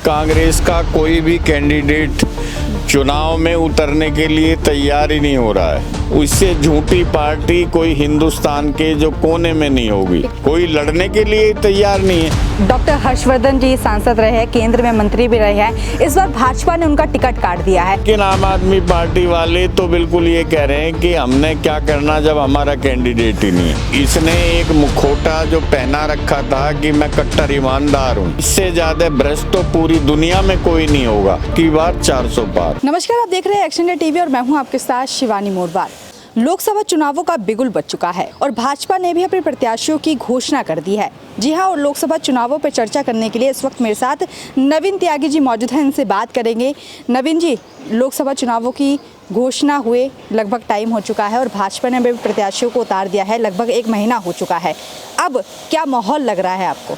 कांग्रेस का कोई भी कैंडिडेट चुनाव में उतरने के लिए तैयार ही नहीं हो रहा है। उससे झूठी पार्टी कोई हिंदुस्तान के जो कोने में नहीं होगी, कोई लड़ने के लिए तैयार नहीं है। डॉक्टर हर्षवर्धन जी सांसद रहे हैं, केंद्र में मंत्री भी रहे हैं। इस बार भाजपा ने उनका टिकट काट दिया है। लेकिन आम आदमी पार्टी वाले तो बिल्कुल ये कह रहे हैं कि हमने क्या करना जब हमारा कैंडिडेट ही नहीं है। इसने एक मुखौटा जो पहना रखा था कि मैं कट्टर ईमानदार हूँ, इससे ज्यादा भ्रष्ट तो पूरी दुनिया में कोई नहीं होगा। की बात 400 पार। नमस्कार, आप देख रहे हैं एक्शन इंडिया टीवी और मैं हूं आपके साथ शिवानी मोरवाल। लोकसभा चुनावों का बिगुल बज चुका है और भाजपा ने भी अपने प्रत्याशियों की घोषणा कर दी है। जी हां, और लोकसभा चुनावों पर चर्चा करने के लिए इस वक्त मेरे साथ नवीन त्यागी जी मौजूद हैं। इनसे बात करेंगे। नवीन जी, लोकसभा चुनावों की घोषणा हुए लगभग टाइम हो चुका है और भाजपा ने भी प्रत्याशियों को उतार दिया है। लगभग 1 महीना हो चुका है। अब क्या माहौल लग रहा है आपको?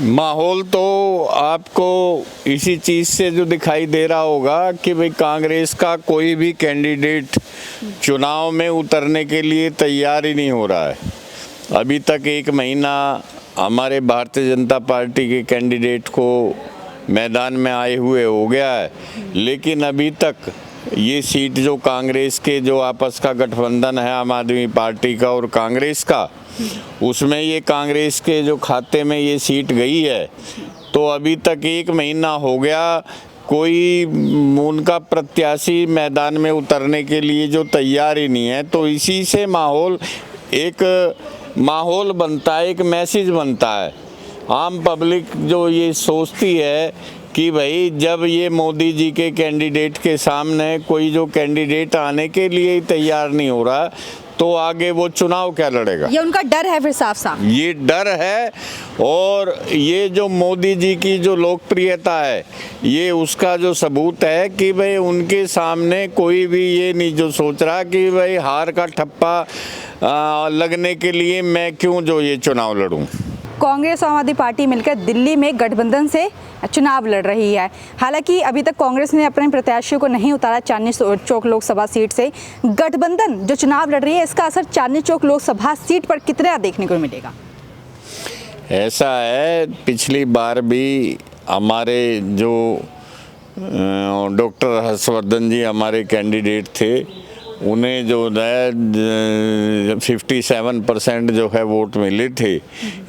माहौल तो आपको इसी चीज़ से जो दिखाई दे रहा होगा कि भाई कांग्रेस का कोई भी कैंडिडेट चुनाव में उतरने के लिए तैयार ही नहीं हो रहा है। अभी तक 1 महीना हमारे भारतीय जनता पार्टी के कैंडिडेट को मैदान में आए हुए हो गया है, लेकिन अभी तक ये सीट जो कांग्रेस के जो आपस का गठबंधन है आम आदमी पार्टी का और कांग्रेस का, उसमें ये कांग्रेस के जो खाते में ये सीट गई है। तो अभी तक 1 महीना हो गया, कोई उनका प्रत्याशी मैदान में उतरने के लिए जो तैयार ही नहीं है। तो इसी से एक माहौल बनता है, एक मैसेज बनता है। आम पब्लिक जो ये सोचती है कि भाई जब ये मोदी जी के कैंडिडेट के सामने कोई जो कैंडिडेट आने के लिए ही तैयार नहीं हो रहा, तो आगे वो चुनाव क्या लड़ेगा? ये उनका डर है। फिर साफ साफ ये डर है। और ये जो मोदी जी की जो लोकप्रियता है, ये उसका जो सबूत है कि भाई उनके सामने कोई भी ये नहीं जो सोच रहा कि भाई हार का ठप्पा लगने के लिए मैं क्यों जो ये चुनाव लड़ूं। कांग्रेस और आम आदमी पार्टी मिलकर दिल्ली में गठबंधन से चुनाव लड़ रही है। हालांकि अभी तक कांग्रेस ने अपने प्रत्याशियों को नहीं उतारा चांदनी चौक लोकसभा सीट से। गठबंधन जो चुनाव लड़ रही है, इसका असर चांदनी चौक लोकसभा सीट पर कितना देखने को मिलेगा? ऐसा है, पिछली बार भी हमारे जो डॉक्टर हर्षवर्धन जी हमारे कैंडिडेट थे, उन्हें जो है 57% जो है वोट मिले थे।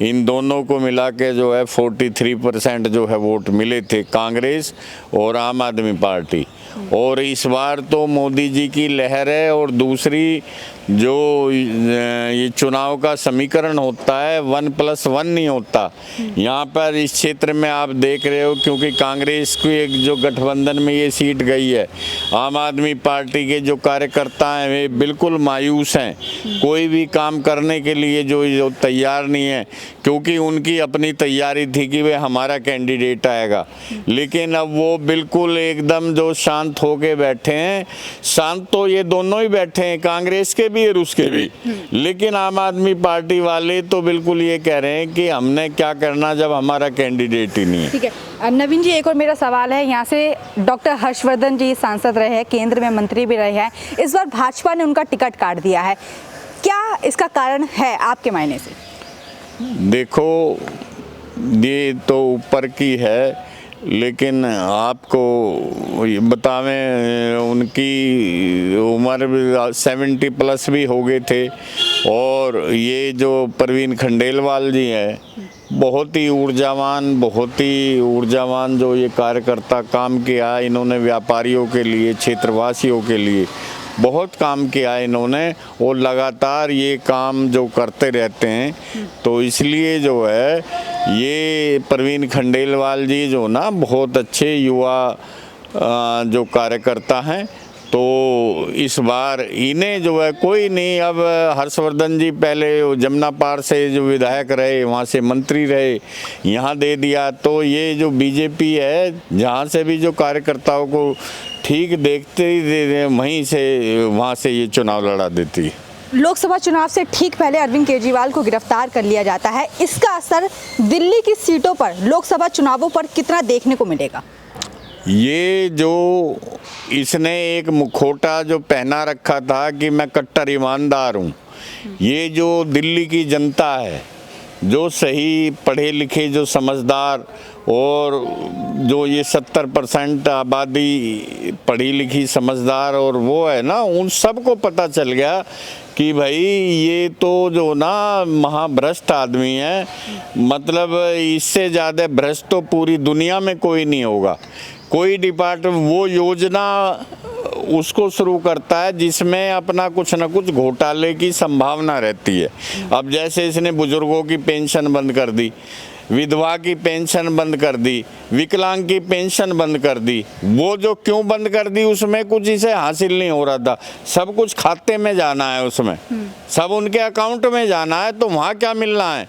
इन दोनों को मिला के जो है 43% जो है वोट मिले थे, कांग्रेस और आम आदमी पार्टी। और इस बार तो मोदी जी की लहर है। और दूसरी जो ये चुनाव का समीकरण होता है 1+1 नहीं होता। यहाँ पर इस क्षेत्र में आप देख रहे हो, क्योंकि कांग्रेस की एक जो गठबंधन में ये सीट गई है, आम आदमी पार्टी के जो कार्यकर्ता हैं वे बिल्कुल मायूस हैं, कोई भी काम करने के लिए जो तैयार नहीं है, क्योंकि उनकी अपनी तैयारी थी कि वे हमारा कैंडिडेट आएगा। लेकिन अब वो बिल्कुल एकदम जो शांत होके बैठे हैं। शांत तो ये दोनों ही बैठे हैं, कांग्रेस के भी और उसके भी। लेकिन आम आदमी पार्टी वाले तो बिल्कुल ये कह रहे हैं कि हमने क्या करना जब हमारा कैंडिडेट ही नहीं है। ठीक है नवीन जी, एक और मेरा सवाल है। यहाँ से डॉक्टर हर्षवर्धन जी सांसद रहे हैं, केंद्र में मंत्री भी रहे हैं। इस बार भाजपा ने उनका टिकट काट दिया है। क्या इसका कारण है आपके मायने से? देखो, ये तो ऊपर की है, लेकिन आपको बतावें उनकी उम्र 70+ भी हो गए थे। और ये जो परवीन खंडेलवाल जी हैं, बहुत ही ऊर्जावान जो ये कार्यकर्ता काम किया। इन्होंने व्यापारियों के लिए, क्षेत्रवासियों के लिए बहुत काम किया इन्होंने, और लगातार ये काम जो करते रहते हैं। तो इसलिए जो है ये परवीन खंडेलवाल जी जो ना बहुत अच्छे युवा जो कार्यकर्ता हैं। तो इस बार इन्हें जो है कोई नहीं, अब हर्षवर्धन जी पहले जमुना पार से जो विधायक रहे, वहाँ से मंत्री रहे, यहाँ दे दिया। तो ये जो बीजेपी है, जहाँ से भी जो कार्यकर्ताओं को ठीक देखते ही वहाँ से ये चुनाव लड़ा देती है। लोकसभा चुनाव से ठीक पहले अरविंद केजरीवाल को गिरफ्तार कर लिया जाता है। इसका असर दिल्ली की सीटों पर, लोकसभा चुनावों पर कितना देखने को मिलेगा? ये जो इसने एक मुखौटा जो पहना रखा था कि मैं कट्टर ईमानदार हूँ, ये जो दिल्ली की जनता है, जो सही पढ़े लिखे, जो समझदार और जो ये 70% आबादी पढ़ी लिखी समझदार और वो है ना, उन सबको पता चल गया कि भाई ये तो जो ना महाभ्रष्ट आदमी है, मतलब इससे ज़्यादा भ्रष्ट तो पूरी दुनिया में कोई नहीं होगा। कोई डिपार्टमेंट वो योजना उसको शुरू करता है जिसमें अपना कुछ ना कुछ घोटाले की संभावना रहती है। अब जैसे इसने बुजुर्गों की पेंशन बंद कर दी, विधवा की पेंशन बंद कर दी, विकलांग की पेंशन बंद कर दी। वो जो क्यों बंद कर दी, उसमें कुछ इसे हासिल नहीं हो रहा था, सब कुछ खाते में जाना है, उसमें सब उनके अकाउंट में जाना है, तो वहाँ क्या मिलना है।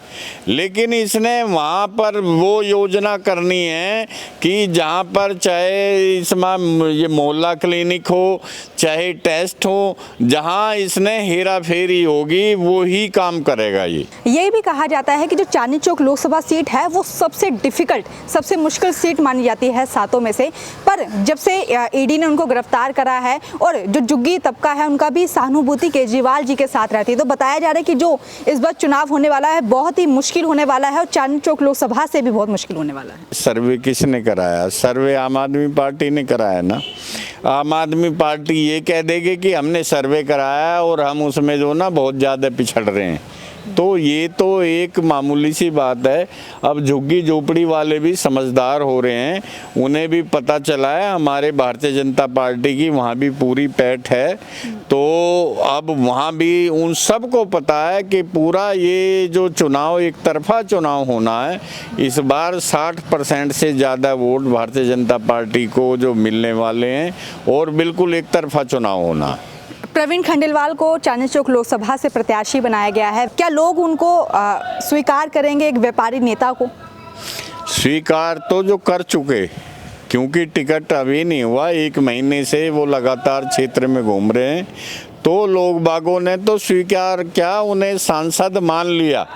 लेकिन इसने वहाँ पर वो योजना करनी है कि जहाँ पर चाहे इसमें ये मोहल्ला क्लिनिक हो, चाहे टेस्ट हो, जहाँ इसने हेरा फेरी होगी वो ही काम करेगा। ये भी कहा जाता है कि जो चांदनी चौक लोकसभा सीट है वो सबसे डिफिकल्ट, सबसे मुश्किल सीट मानी जाती है 7 में से। पर जब से ईडी ने उनको गिरफ्तार करा है और जो जुग्गी तबका है उनका भी सहानुभूति केजरीवाल जी के साथ रहती है, तो बताया जा रहा है कि जो इस बार चुनाव होने वाला है बहुत ही मुश्किल होने वाला है और चांदनी चौक लोकसभा से भी बहुत मुश्किल होने वाला है। सर्वे किसने कराया? सर्वे आम आदमी पार्टी ने कराया ना। आम आदमी पार्टी ये कह देगी कि हमने सर्वे कराया और हम उसमें जो ना बहुत ज़्यादा पिछड़ रहे हैं, तो ये तो एक मामूली सी बात है। अब झुग्गी झोपड़ी वाले भी समझदार हो रहे हैं, उन्हें भी पता चला है हमारे भारतीय जनता पार्टी की वहाँ भी पूरी पैठ है, तो अब वहाँ भी उन सबको पता है कि पूरा ये जो चुनाव एक तरफा चुनाव होना है। इस बार 60% से ज़्यादा वोट भारतीय जनता पार्टी को जो मिलने वाले हैं और बिल्कुल एक तरफा चुनाव होना है। प्रवीण खंडेलवाल को चांदनी चौक लोकसभा से प्रत्याशी बनाया गया है, क्या लोग उनको स्वीकार करेंगे, एक व्यापारी नेता को? स्वीकार तो जो कर चुके, क्योंकि टिकट अभी नहीं हुआ, 1 महीने से वो लगातार क्षेत्र में घूम रहे हैं, तो लोग बागों ने तो स्वीकार क्या, उन्हें सांसद मान लिया।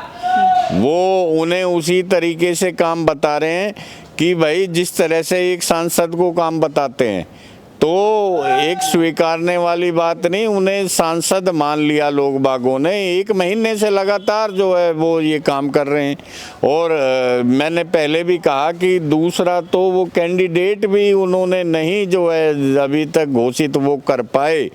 वो उन्हें उसी तरीके से काम बता रहे हैं कि भाई जिस तरह से एक सांसद को काम बताते हैं, तो एक स्वीकारने वाली बात नहीं, उन्हें सांसद मान लिया लोग बागों ने। 1 महीने से लगातार जो है वो ये काम कर रहे हैं। और मैंने पहले भी कहा कि दूसरा तो वो कैंडिडेट भी उन्होंने नहीं जो है अभी तक घोषित वो कर पाए,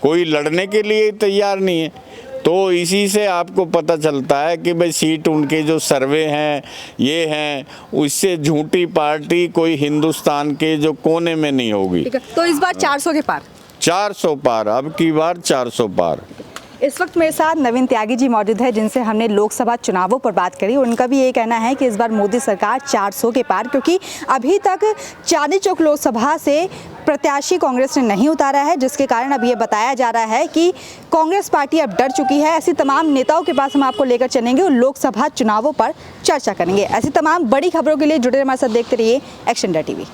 कोई लड़ने के लिए तैयार नहीं है। तो इसी से आपको पता चलता है कि भाई सीट उनके जो सर्वे हैं ये हैं, उससे झूठी पार्टी कोई हिंदुस्तान के जो कोने में नहीं होगी। तो इस बार 400 के पार, 400 पार, अब की बार 400 पार। इस वक्त मेरे साथ नवीन त्यागी जी मौजूद है, जिनसे हमने लोकसभा चुनावों पर बात करी। उनका भी ये कहना है कि इस बार मोदी सरकार 400 के पार, क्योंकि अभी तक चांदनी चौक लोकसभा से प्रत्याशी कांग्रेस ने नहीं उतारा है, जिसके कारण अब ये बताया जा रहा है कि कांग्रेस पार्टी अब डर चुकी है। ऐसी तमाम नेताओं के पास हम आपको लेकर चलेंगे और लोकसभा चुनावों पर चर्चा करेंगे। ऐसी तमाम बड़ी खबरों के लिए जुड़े हमारे साथ, देखते रहिए एक्शन इंडिया टीवी।